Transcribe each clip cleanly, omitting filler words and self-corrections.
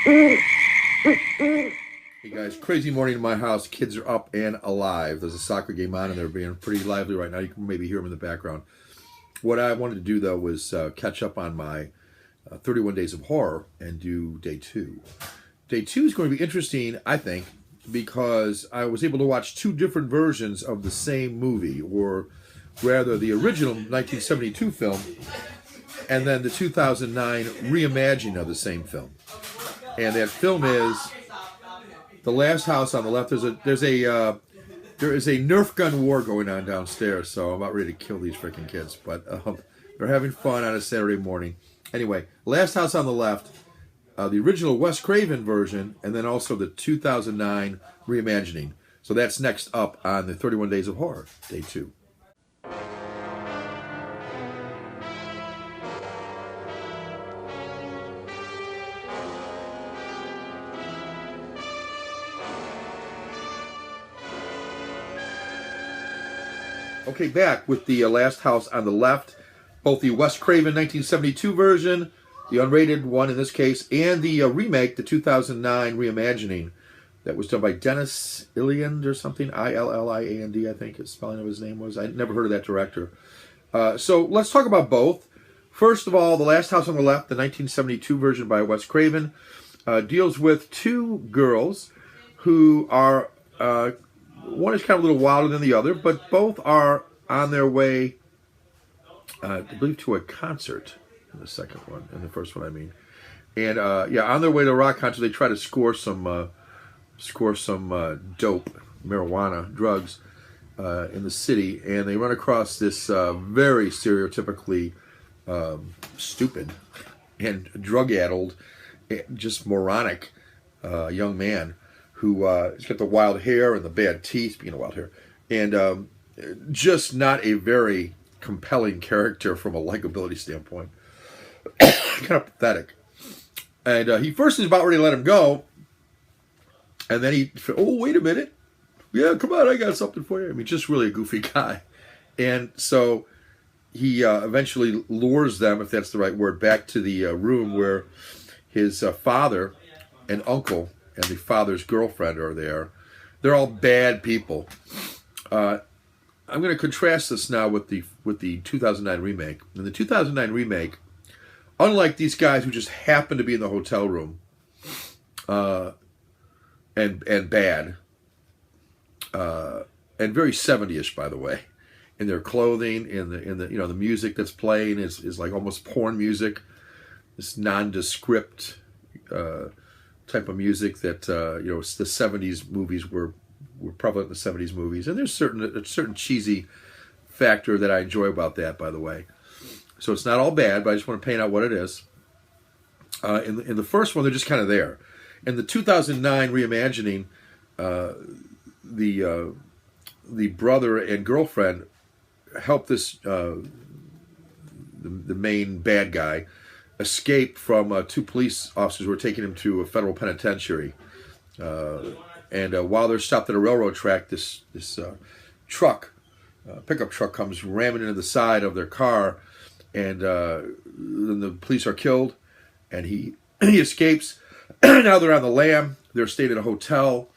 Hey guys, crazy morning in my house. Kids are up and alive. There's a soccer game on and they're being pretty lively right now. You can maybe hear them in the background. What I wanted to do though was catch up on my 31 Days of Horror and do day two. Day two is going to be interesting, I think, because I was able to watch two different versions of the same movie, or rather the original 1972 film and then the 2009 reimagining of the same film. And that film is The Last House on the Left. There is a Nerf gun war going on downstairs, so I'm about ready to kill these freaking kids. But they're having fun on a Saturday morning. Anyway, Last House on the Left, the original Wes Craven version, and then also the 2009 reimagining. So that's next up on the 31 Days of Horror, day two. Okay, back with the Last House on the Left, both the Wes Craven 1972 version, the unrated one in this case, and the remake, the 2009 reimagining that was done by Dennis Illiand or something, Illiand, I think his spelling of his name was. I never heard of that director. So let's talk about both. First of all, The Last House on the Left, the 1972 version by Wes Craven, deals with two girls who are... one is kind of a little wilder than the other, but both are on their way, I believe, to a concert in the second one, in the first one, I mean. And, on their way to a rock concert, they try to score some dope, marijuana, drugs in the city, and they run across this very stereotypically stupid and drug-addled, just moronic young man who has got the wild hair and the bad teeth, speaking of wild hair, and just not a very compelling character from a likability standpoint. Kind of pathetic. And he first is about ready to let him go, and then wait a minute. Yeah, come on, I got something for you. I mean, just really a goofy guy. And so he eventually lures them, if that's the right word, back to the room where his father and uncle and the father's girlfriend are there. They're all bad people. I'm going to contrast this now with the 2009 remake. In the 2009 remake, unlike these guys who just happen to be in the hotel room and bad, and very 70ish, by the way, in their clothing, in the the music that's playing is like almost porn music. This nondescript type of music that the 70s movies were prevalent in the 70s movies, and there's a certain cheesy factor that I enjoy about that, by the way. So it's not all bad, but I just want to paint out what it is. In the first one, they're just kind of there. In the 2009 reimagining, the brother and girlfriend help this the main bad guy escape from two police officers who are taking him to a federal penitentiary. And while they're stopped at a railroad track, this truck, pickup truck, comes ramming into the side of their car, and then the police are killed, and he escapes. Now they're on the lam. They're staying at a hotel,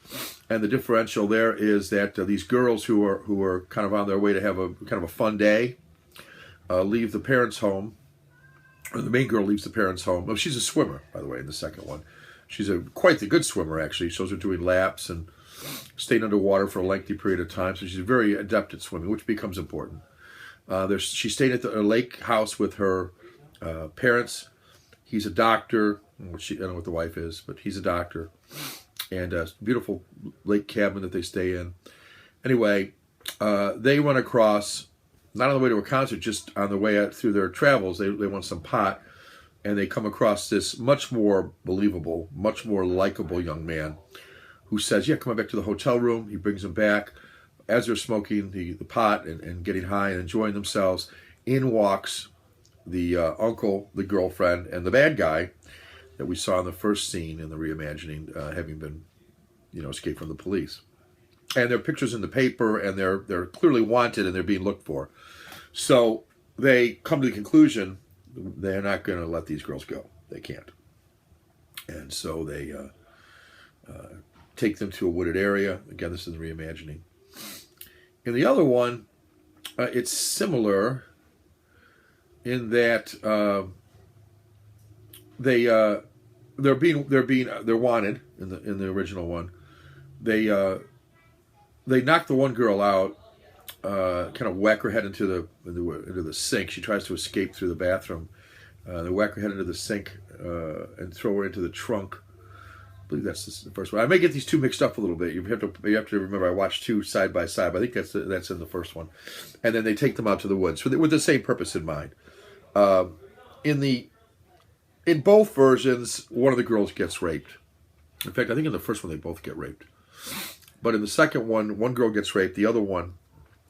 and the differential there is that these girls who are kind of on their way to have a kind of a fun day leave the parents' home. Or the main girl leaves the parents' home. Oh, she's a swimmer, by the way, in the second one. She's quite the good swimmer, actually. Shows her doing laps and staying underwater for a lengthy period of time. So she's very adept at swimming, which becomes important. She stayed at the lake house with her parents. He's a doctor. I don't know what the wife is, but he's a doctor. And a beautiful lake cabin that they stay in. Anyway, they run across, not on the way to a concert, just on the way out through their travels, they want some pot, and they come across this much more believable, much more likable young man who says, yeah, come on back to the hotel room. He brings them back. As they're smoking the pot and getting high and enjoying themselves, in walks the uncle, the girlfriend, and the bad guy that we saw in the first scene in the reimagining, having been, escaped from the police. And their pictures in the paper, and they're clearly wanted, and they're being looked for. So they come to the conclusion they're not going to let these girls go. They can't. And so they take them to a wooded area. Again, this is the reimagining. In the other one, it's similar in that they're wanted in the original one. They knock the one girl out, kind of whack her head into the sink. She tries to escape through the bathroom. They whack her head into the sink and throw her into the trunk. I believe that's the first one. I may get these two mixed up a little bit. You have to remember I watched two side by side, but I think that's in the first one. And then they take them out to the woods with the same purpose in mind. In both versions, one of the girls gets raped. In fact, I think in the first one they both get raped. But in the second one girl gets raped. The other one,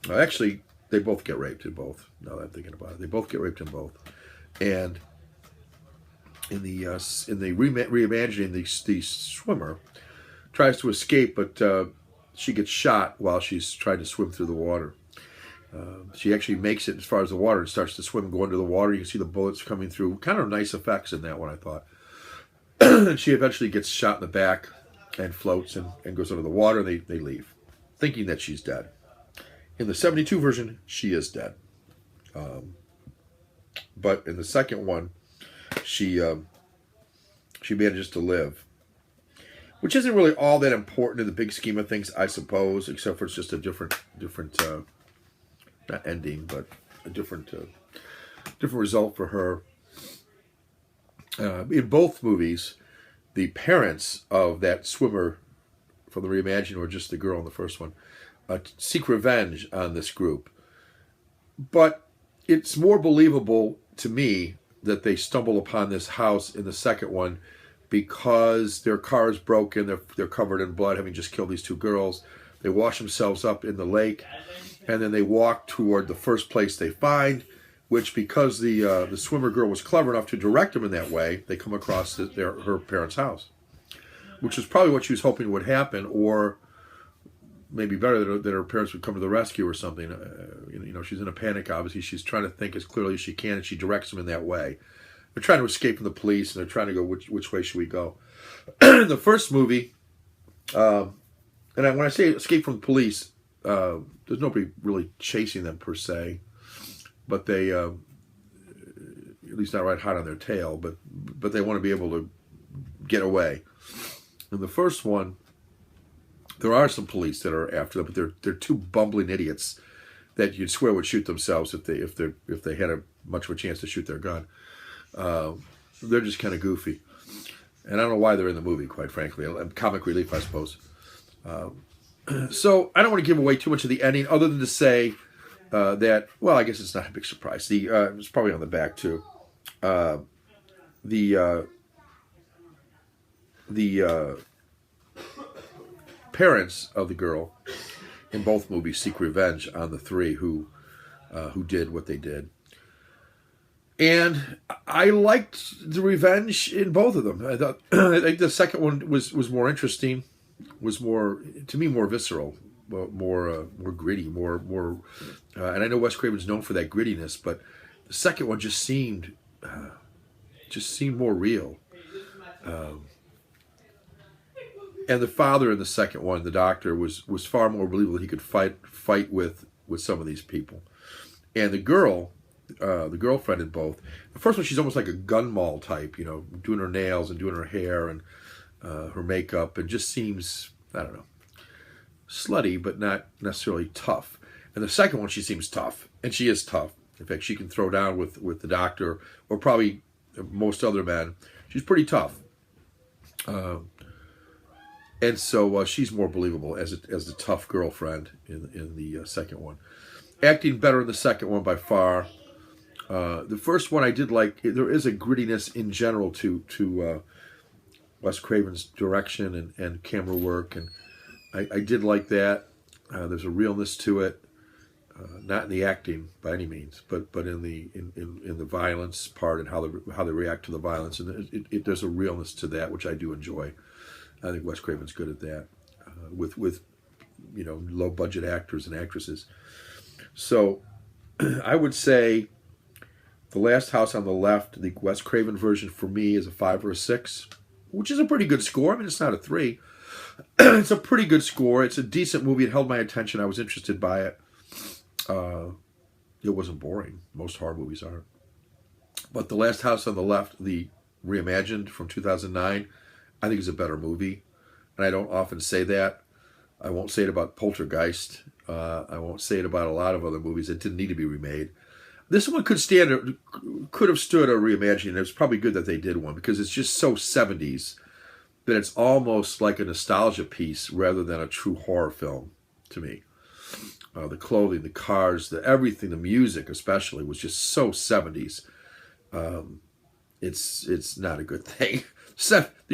actually, they both get raped in both. Now that I'm thinking about it, they both get raped in both. And in the reimagining, the swimmer tries to escape, but she gets shot while she's trying to swim through the water. She actually makes it as far as the water and starts to swim, go into the water. You can see the bullets coming through. Kind of nice effects in that one, I thought. And she eventually gets shot in the back and floats and goes under the water. And they leave, thinking that she's dead. In the 72 version, she is dead. But in the second one, she manages to live, which isn't really all that important in the big scheme of things, I suppose, except for it's just a different not ending, but a different result for her. In both movies, the parents of that swimmer from the reimagining, or just the girl in the first one, seek revenge on this group. But it's more believable to me that they stumble upon this house in the second one because their car is broken, they're covered in blood, having just killed these two girls. They wash themselves up in the lake, and then they walk toward the first place they find, which, because the swimmer girl was clever enough to direct them in that way, they come across her parents' house, which is probably what she was hoping would happen, or maybe better, that her parents would come to the rescue or something. She's in a panic, obviously. She's trying to think as clearly as she can, and she directs them in that way. They're trying to escape from the police, and they're trying to go, which way should we go? The first movie, and when I say escape from the police, there's nobody really chasing them per se, but they, at least not right hot on their tail, but they want to be able to get away. In the first one, there are some police that are after them, but they're two bumbling idiots that you'd swear would shoot themselves if they had much of a chance to shoot their gun. They're just kind of goofy, and I don't know why they're in the movie, quite frankly. Comic relief, I suppose. So I don't want to give away too much of the ending, other than to say that, well, I guess it's not a big surprise. It's probably on the back too. The parents of the girl in both movies seek revenge on the three who did what they did. And I liked the revenge in both of them. I think the second one was more interesting, was more, to me, more visceral, more gritty, more. And I know Wes Craven's known for that grittiness, but the second one just seemed more real. And the father in the second one, the doctor, was far more believable. He could fight with some of these people. And the girl, the girlfriend in both, the first one, she's almost like a gun mall type, doing her nails and doing her hair and her makeup, and just seems, I don't know, slutty, but not necessarily tough. And the second one, she seems tough, and she is tough. In fact, she can throw down with the doctor, or probably most other men. She's pretty tough. And so she's more believable as the tough girlfriend in the second one. Acting better in the second one by far. The first one I did like. There is a grittiness in general to Wes Craven's direction and camera work, and I did like that. There's a realness to it, not in the acting by any means, but in the violence part and how they react to the violence, and there's a realness to that which I do enjoy. I think Wes Craven's good at that, with low budget actors and actresses. So I would say The Last House on the Left, the Wes Craven version, for me, is a 5 or a 6. which is a pretty good score. I mean, it's not a 3. It's a pretty good score. It's a decent movie. It held my attention. I was interested by it. It wasn't boring. Most horror movies aren't. But The Last House on the Left, the reimagined from 2009, I think is a better movie. And I don't often say that. I won't say it about Poltergeist. I won't say it about a lot of other movies that didn't need to be remade. This one could have stood a reimagining. It was probably good that they did one because it's just so 70s that it's almost like a nostalgia piece rather than a true horror film to me. The clothing, the cars, the everything, the music especially was just so 70s. It's not a good thing.